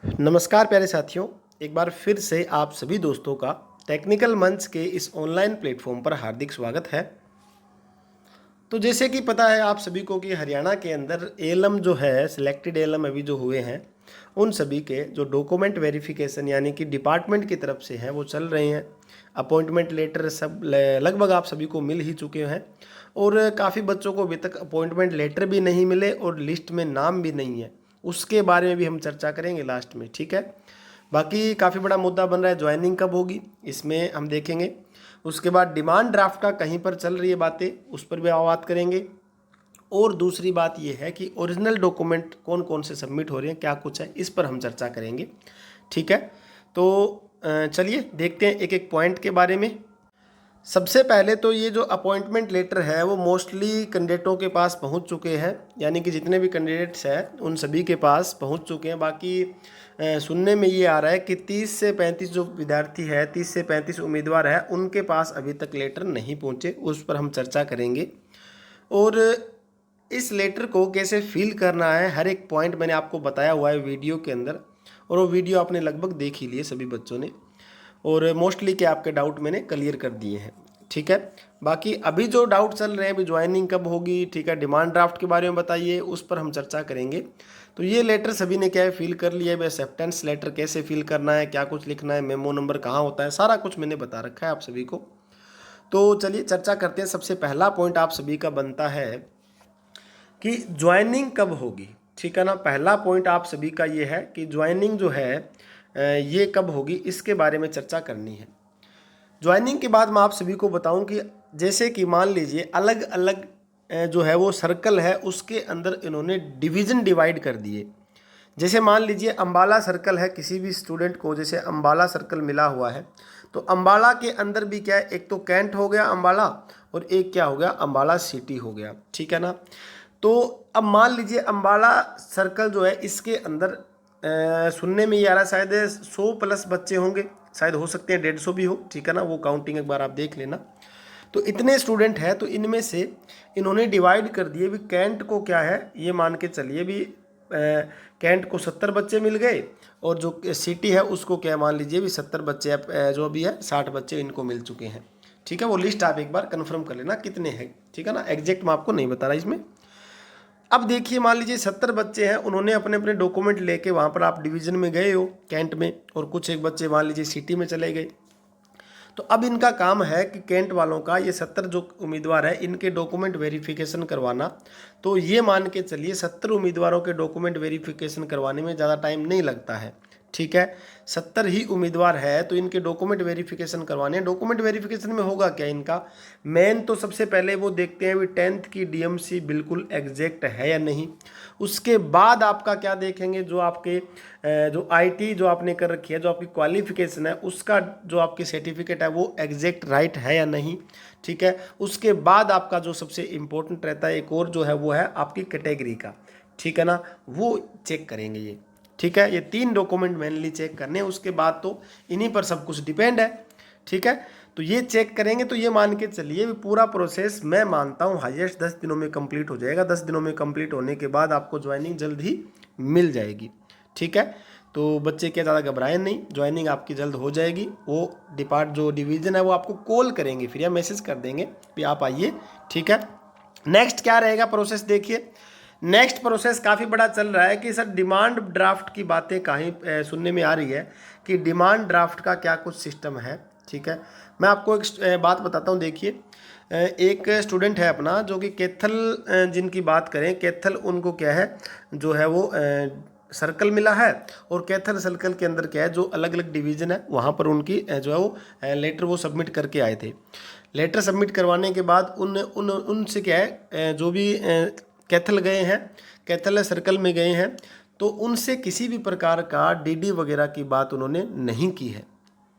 नमस्कार प्यारे साथियों, एक बार फिर से आप सभी दोस्तों का टेक्निकल मंच के इस ऑनलाइन प्लेटफॉर्म पर हार्दिक स्वागत है। तो जैसे कि पता है आप सभी को कि हरियाणा के अंदर एएलएम जो है, सिलेक्टेड एएलएम अभी जो हुए हैं, उन सभी के जो डॉक्यूमेंट वेरिफिकेशन यानी कि डिपार्टमेंट की तरफ से हैं वो चल रहे हैं। अपॉइंटमेंट लेटर सब लगभग आप सभी को मिल ही चुके हैं और काफ़ी बच्चों को अभी तक अपॉइंटमेंट लेटर भी नहीं मिले और लिस्ट में नाम भी नहीं है। उसके बारे में भी हम चर्चा करेंगे लास्ट में, ठीक है। बाकी काफ़ी बड़ा मुद्दा बन रहा है ज्वाइनिंग कब होगी, इसमें हम देखेंगे। उसके बाद डिमांड ड्राफ्ट का कहीं पर चल रही है बातें, उस पर भी बात करेंगे। और दूसरी बात यह है कि ओरिजिनल डॉक्यूमेंट कौन कौन से सबमिट हो रहे हैं, क्या कुछ है, इस पर हम चर्चा करेंगे, ठीक है। तो चलिए देखते हैं एक एक पॉइंट के बारे में। सबसे पहले तो ये जो अपॉइंटमेंट लेटर है वो मोस्टली कैंडिडेटों के पास पहुंच चुके हैं, यानी कि जितने भी कैंडिडेट्स हैं उन सभी के पास पहुंच चुके हैं। बाकी सुनने में ये आ रहा है कि 30 से 35 जो विद्यार्थी है, 30 से 35 उम्मीदवार है, उनके पास अभी तक लेटर नहीं पहुंचे, उस पर हम चर्चा करेंगे। और इस लेटर को कैसे फिल करना है, हर एक पॉइंट मैंने आपको बताया हुआ है वीडियो के अंदर, और वो वीडियो आपने लगभग देख ही लिए सभी बच्चों ने, और मोस्टली के आपके डाउट मैंने क्लियर कर दिए हैं, ठीक है। बाकी अभी जो डाउट चल रहे हैं, अभी ज्वाइनिंग कब होगी, ठीक है, डिमांड ड्राफ्ट के बारे में बताइए, उस पर हम चर्चा करेंगे। तो ये लेटर सभी ने क्या है फिल कर लिया है, एक्सेप्टेंस लेटर कैसे फिल करना है, क्या कुछ लिखना है, मेमो नंबर कहाँ होता है, सारा कुछ मैंने बता रखा है आप सभी को। तो चलिए चर्चा करते हैं। सबसे पहला पॉइंट आप सभी का बनता है कि ज्वाइनिंग कब होगी, ठीक है ना। पहला पॉइंट आप सभी का ये है कि ज्वाइनिंग जो है ये कब होगी, इसके बारे में चर्चा करनी है। ज्वाइनिंग के बाद मैं आप सभी को बताऊं कि जैसे कि मान लीजिए अलग अलग जो है वो सर्कल है, उसके अंदर इन्होंने डिवीज़न डिवाइड कर दिए। जैसे मान लीजिए अम्बाला सर्कल है, किसी भी स्टूडेंट को जैसे अम्बाला सर्कल मिला हुआ है, तो अम्बाला के अंदर भी क्या है, एक तो कैंट हो गया अम्बाला, और एक क्या हो गया, अम्बाला सिटी हो गया, ठीक है ना। तो अब मान लीजिए अम्बाला सर्कल जो है, इसके अंदर सुनने में ये आ रहा है शायद 100 प्लस बच्चे होंगे, शायद हो सकते हैं 150 भी हो, ठीक है ना, वो काउंटिंग एक बार आप देख लेना। तो इतने स्टूडेंट हैं, तो इनमें से इन्होंने डिवाइड कर दिए भी। कैंट को क्या है, ये मान के चलिए भी कैंट को 70 बच्चे मिल गए, और जो सिटी है उसको क्या मान लीजिए भी 70 बच्चे, जो भी है 60 बच्चे इनको मिल चुके हैं, ठीक है। वो लिस्ट आप एक बार कन्फर्म कर लेना कितने हैं, ठीक है ना, एग्जैक्ट मैं आपको नहीं बता रहा इसमें। अब देखिए मान लीजिए 70 बच्चे हैं, उन्होंने अपने अपने डॉक्यूमेंट लेके वहाँ पर आप डिवीज़न में गए हो कैंट में, और कुछ एक बच्चे मान लीजिए सिटी में चले गए। तो अब इनका काम है कि कैंट वालों का ये 70 जो उम्मीदवार है, इनके डॉक्यूमेंट वेरिफिकेशन करवाना। तो ये मान के चलिए 70 उम्मीदवारों के डॉक्यूमेंट वेरिफिकेशन करवाने में ज़्यादा टाइम नहीं लगता है, ठीक है। 70 ही उम्मीदवार है तो इनके डॉक्यूमेंट वेरिफिकेशन करवाने हैं। डॉक्यूमेंट वेरिफिकेशन में होगा क्या इनका, मेन तो सबसे पहले वो देखते हैं भी 10th की डीएमसी बिल्कुल एग्जैक्ट है या नहीं। उसके बाद आपका क्या देखेंगे, जो आपके जो आईटी जो आपने कर रखी है, जो आपकी क्वालिफिकेशन है, उसका जो आपकी सर्टिफिकेट है वो एग्जैक्ट राइट है या नहीं, ठीक है। उसके बाद आपका जो सबसे इम्पोर्टेंट रहता है एक और जो है वो है आपकी कैटेगरी का, ठीक है ना, वो चेक करेंगे ये, ठीक है। ये 3 डॉक्यूमेंट मेनली चेक करने हैं, उसके बाद तो इन्हीं पर सब कुछ डिपेंड है, ठीक है। तो ये चेक करेंगे, तो ये मान के चलिए पूरा प्रोसेस मैं मानता हूँ हाईएस्ट 10 दिनों में कंप्लीट हो जाएगा। 10 दिनों में कंप्लीट होने के बाद आपको ज्वाइनिंग जल्द ही मिल जाएगी, ठीक है। तो बच्चे क्या ज़्यादा घबराएं नहीं, ज्वाइनिंग आपकी जल्द हो जाएगी। वो जो डिवीज़न है वो आपको कॉल करेंगे, फिर या मैसेज कर देंगे कि आप आइए, ठीक है। नेक्स्ट क्या रहेगा प्रोसेस, देखिए नेक्स्ट प्रोसेस काफ़ी बड़ा चल रहा है कि सर डिमांड ड्राफ्ट की बातें कहीं सुनने में आ रही है कि डिमांड ड्राफ्ट का क्या कुछ सिस्टम है, ठीक है। मैं आपको एक बात बताता हूँ। देखिए एक स्टूडेंट है अपना जो कि कैथल, जिनकी बात करें कैथल, उनको क्या है जो है वो सर्कल मिला है, और कैथल सर्कल के अंदर क्या है जो अलग अलग डिवीज़न है, वहाँ पर उनकी जो है वो लेटर वो सबमिट करके आए थे। लेटर सबमिट करवाने के बाद उनसे क्या है जो भी कैथल गए हैं, कैथल सर्कल में गए हैं, तो उनसे किसी भी प्रकार का डीडी वगैरह की बात उन्होंने नहीं की है,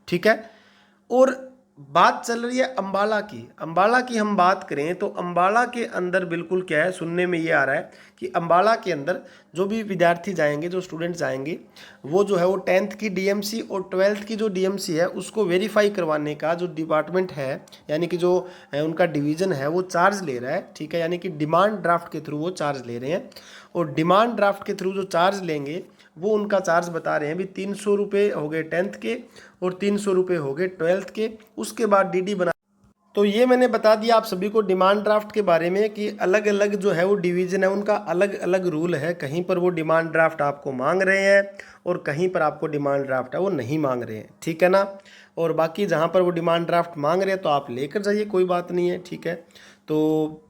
ठीक है। और बात चल रही है अम्बाला की। अम्बाला की हम बात करें तो अम्बाला के अंदर बिल्कुल क्या है, सुनने में ये आ रहा है कि अम्बाला के अंदर जो भी विद्यार्थी जाएंगे, जो स्टूडेंट जाएंगे, वो जो है वो 10th की डीएमसी और 12th की जो डीएमसी है उसको वेरीफाई करवाने का जो डिपार्टमेंट है, यानी कि जो उनका डिवीज़न है वो चार्ज ले रहा है, ठीक है। यानी कि डिमांड ड्राफ्ट के थ्रू वो चार्ज ले रहे हैं, और डिमांड ड्राफ्ट के थ्रू जो चार्ज लेंगे वो उनका चार्ज बता रहे हैं भी 300 रुपये हो गए 10th के और 300 रुपये हो गए 12th के। उसके बाद डीडी बना। तो ये मैंने बता दिया आप सभी को डिमांड ड्राफ्ट के बारे में कि अलग अलग जो है वो डिवीज़न है, उनका अलग अलग रूल है। कहीं पर वो डिमांड ड्राफ्ट आपको मांग रहे हैं और कहीं पर आपको डिमांड ड्राफ्ट है वो नहीं मांग रहे हैं, ठीक है ना। और बाकी जहाँ पर वो डिमांड ड्राफ्ट मांग रहे हैं तो आप लेकर जाइए, कोई बात नहीं है, ठीक है। तो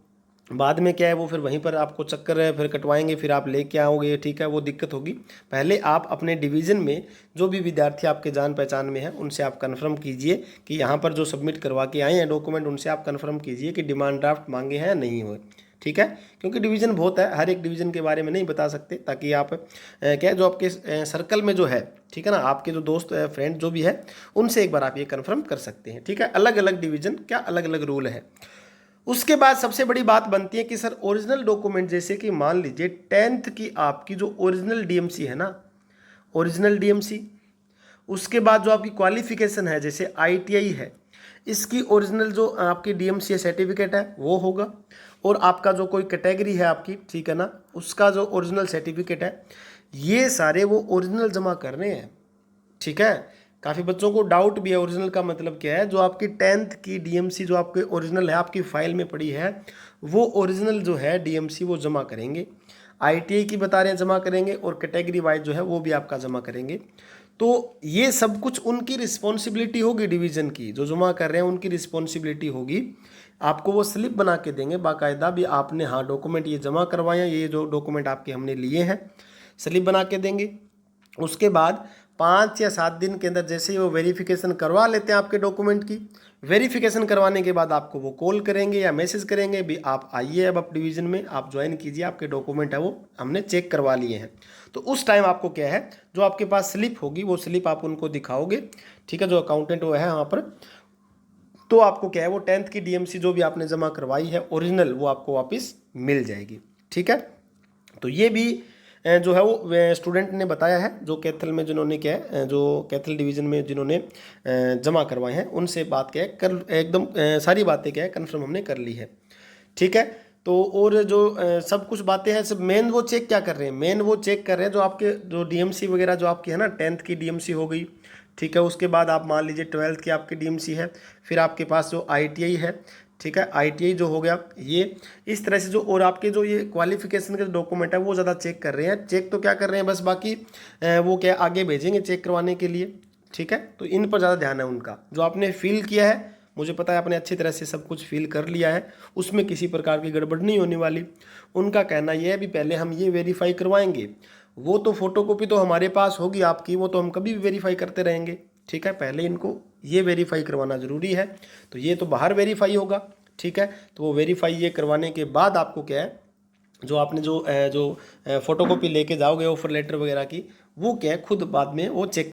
बाद में क्या है वो फिर वहीं पर आपको चक्कर है, फिर कटवाएंगे, फिर आप लेके आओगे, ठीक है, वो दिक्कत होगी। पहले आप अपने डिवीज़न में जो भी विद्यार्थी आपके जान पहचान में है उनसे आप कंफर्म कीजिए कि यहाँ पर जो सबमिट करवा के आए हैं डॉक्यूमेंट, उनसे आप कंफर्म कीजिए कि डिमांड ड्राफ्ट मांगे हैं या नहीं हुए, ठीक है। क्योंकि डिवीज़न बहुत है, हर एक डिवीज़न के बारे में नहीं बता सकते, ताकि आप क्या जो आपके सर्कल में जो है, ठीक है ना, आपके जो दोस्त फ्रेंड जो भी है उनसे एक बार आप ये कन्फर्म कर सकते हैं, ठीक है। अलग अलग डिवीज़न क्या अलग अलग रूल है। उसके बाद सबसे बड़ी बात बनती है कि सर ओरिजिनल डॉक्यूमेंट, जैसे कि मान लीजिए 10th की आपकी जो ओरिजिनल डीएमसी है ना, ओरिजिनल डीएमसी, उसके बाद जो आपकी क्वालिफिकेशन है जैसे आईटीआई है, इसकी ओरिजिनल जो आपकी डीएमसी सर्टिफिकेट है वो होगा, और आपका जो कोई कैटेगरी है आपकी, ठीक है ना, उसका जो ओरिजिनल सर्टिफिकेट है, ये सारे वो ओरिजिनल जमा करने हैं, ठीक है। काफ़ी बच्चों को डाउट भी है ओरिजिनल का मतलब क्या है। जो आपकी 10th की डीएमसी जो आपके ओरिजिनल है आपकी फाइल में पड़ी है, वो ओरिजिनल जो है डीएमसी वो जमा करेंगे। आईटीआई की बता रहे हैं जमा करेंगे, और कैटेगरी वाइज जो है वो भी आपका जमा करेंगे। तो ये सब कुछ उनकी रिस्पॉन्सिबिलिटी होगी, डिवीज़न की जो जमा कर रहे हैं उनकी रिस्पॉन्सिबिलिटी होगी। आपको वो स्लिप बना के देंगे बाकायदा भी, आपने हाँ डॉक्यूमेंट ये जमा करवाए हैं, ये जो डॉक्यूमेंट आपके हमने लिए हैं, स्लिप बना के देंगे। उसके बाद 5 या 7 दिन के अंदर जैसे ही वो वेरिफिकेशन करवा लेते हैं आपके डॉक्यूमेंट की, वेरिफिकेशन करवाने के बाद आपको वो कॉल करेंगे या मैसेज करेंगे भी आप आइए अब आप डिवीज़न में आप ज्वाइन कीजिए, आपके डॉक्यूमेंट है वो हमने चेक करवा लिए हैं। तो उस टाइम आपको क्या है, जो आपके पास स्लिप होगी वो स्लिप आप उनको दिखाओगे, ठीक है, जो अकाउंटेंट वो है वहाँ पर। तो आपको क्या है वो 10th की डीएमसी जो भी आपने जमा करवाई है ओरिजिनल, वो आपको वापस मिल जाएगी, ठीक है। तो ये भी जो है वो स्टूडेंट ने बताया है, जो कैथल में जिन्होंने क्या है, जो कैथल डिवीज़न में जिन्होंने जमा करवाए हैं, उनसे बात क्या है कर एकदम सारी बातें क्या है कन्फर्म हमने कर ली है, ठीक है। तो और जो सब कुछ बातें हैं सब मेन वो चेक क्या कर रहे हैं, मेन वो चेक कर रहे हैं जो आपके जो डीएमसी वगैरह जो आपकी है ना 10th की डीएमसी हो गई, ठीक है। उसके बाद आप मान लीजिए 12th की आपकी डीएमसी है, फिर आपके पास जो आईटीआई है, ठीक है, आईटीआई जो हो गया ये, इस तरह से जो और आपके जो ये क्वालिफिकेशन के डॉक्यूमेंट है वो ज़्यादा चेक कर रहे हैं। चेक तो क्या कर रहे हैं बस, बाकी वो क्या आगे भेजेंगे चेक करवाने के लिए, ठीक है। तो इन पर ज़्यादा ध्यान है उनका। जो आपने फील किया है, मुझे पता है आपने अच्छी तरह से सब कुछ फील कर लिया है, उसमें किसी प्रकार की गड़बड़ नहीं होने वाली। उनका कहना यह है भी पहले हम ये वेरीफाई करवाएंगे, वो तो फोटोकॉपी तो हमारे पास होगी आपकी, वो तो हम कभी भी वेरीफाई करते रहेंगे, ठीक है। पहले इनको ये वेरीफाई करवाना ज़रूरी है। तो ये तो बाहर वेरीफाई होगा, ठीक है। तो वो वेरीफाई ये करवाने के बाद आपको क्या है, जो आपने जो फोटोकॉपी लेके जाओगे ऑफर लेटर वगैरह की, वो क्या है खुद बाद में वो चेक